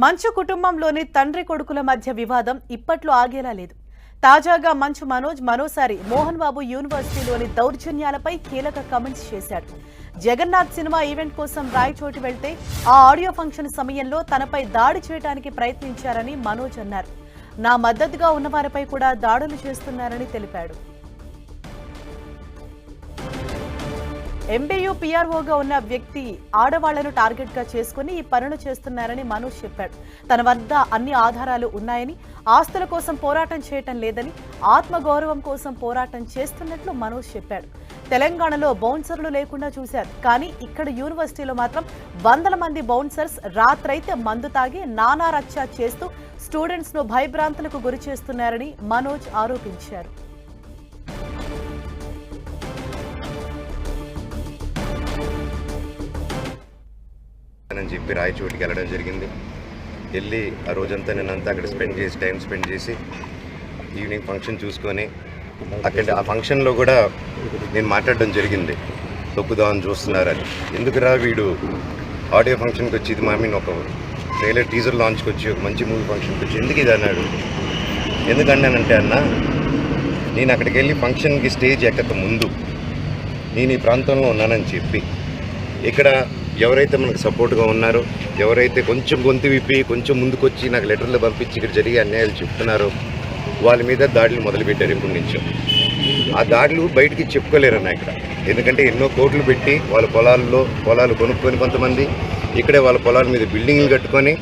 మంచు కుటుంబంలోని తండ్రి కొడుకుల మధ్య వివాదం ఇప్పట్లో ఆగేలా లేదు. తాజాగా మంచు మనోజ్ మరోసారి మోహన్ బాబు యూనివర్సిటీలోని దౌర్జన్యాలపై కీలక కామెంట్స్ చేశాడు. జగన్నాథ్ సినిమా ఈవెంట్ కోసం రాయచోటి వెళ్తే ఆ ఆడియో ఫంక్షన్ సమయంలో తనపై దాడి చేయడానికి ప్రయత్నించారని మనోజ్ అన్నారు. నా మద్దతుగా ఉన్నవారిపై కూడా దాడులు చేస్తున్నారని తెలిపాడు. ఎంబీయూ పీఆర్ఓగా ఉన్న వ్యక్తి ఆడవాళ్లను టార్గెట్ గా చేసుకుని ఈ పనులు చేస్తున్నారని మనోజ్ చెప్పాడు. తన వద్ద అన్ని ఆధారాలు ఉన్నాయని, ఆస్తుల కోసం పోరాటం చేయటం లేదని, ఆత్మగౌరవం కోసం పోరాటం చేస్తున్నట్లు మనోజ్ చెప్పాడు. తెలంగాణలో బౌన్సర్లు లేకుండా చూశారు, కానీ ఇక్కడ యూనివర్సిటీలో మాత్రం వందల మంది బౌన్సర్స్ రాత్రైతే మందు తాగి నానా రచ్చా చేస్తూ స్టూడెంట్స్ ను భయభ్రాంతులకు గురి చేస్తున్నారని మనోజ్ ఆరోపించారు. అని చెప్పి రాయచోటికి వెళ్ళడం జరిగింది. వెళ్ళి ఆ రోజంతా నేనంతా అక్కడ టైం స్పెండ్ చేసి ఈవినింగ్ ఫంక్షన్ చూసుకొని అక్కడ ఆ ఫంక్షన్లో కూడా నేను మాట్లాడడం జరిగింది. తొక్కుదామని చూస్తున్నారని. ఎందుకురా వీడు ఆడియో ఫంక్షన్కి వచ్చి ఇది ఒక ట్రైలర్ టీజర్ లాంచ్కి వచ్చి ఒక మంచి మూవీ ఫంక్షన్కి వచ్చి ఎందుకు ఇది అన్నాడు. ఎందుకన్నానంటే అన్న, నేను అక్కడికి వెళ్ళి ఫంక్షన్కి స్టేజ్ ఎక్కక ముందు నేను ఈ ప్రాంతంలో ఉన్నానని చెప్పి ఇక్కడ ఎవరైతే మనకు సపోర్ట్గా ఉన్నారో, ఎవరైతే కొంచెం గొంతు విప్పి కొంచెం ముందుకొచ్చి నాకు లెటర్లు పంపించి ఇక్కడ జరిగే అన్యాయాలు చెప్తున్నారో వాళ్ళ మీద దాడులు మొదలుపెట్టారు. ఇప్పటి నుంచో ఆ దాడులు బయటికి చెప్పుకోలేరన్న ఇక్కడ. ఎందుకంటే ఎన్నో కోట్లు పెట్టి వాళ్ళ పొలాలు కొనుక్కొని కొంతమంది ఇక్కడే వాళ్ళ పొలాల మీద బిల్డింగ్లు కట్టుకొని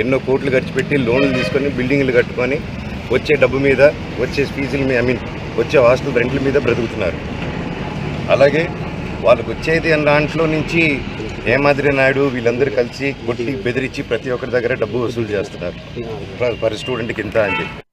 ఎన్నో కోట్లు ఖర్చు పెట్టి లోన్లు తీసుకొని బిల్డింగ్లు కట్టుకొని వచ్చే డబ్బు మీద, వచ్చే ఫీజుల మీద, వచ్చే హాస్టల్ రెంట్ల మీద బ్రతుకుతున్నారు. అలాగే వాళ్ళకు వచ్చేది అన్న దాంట్లో నుంచి హేమాద్రి నాయుడు వీళ్ళందరూ కలిసి కొట్టి బెదిరించి ప్రతి ఒక్కరి దగ్గర డబ్బు వసూలు చేస్తున్నారు. పర్ స్టూడెంట్కి ఇంత అని చెప్పి.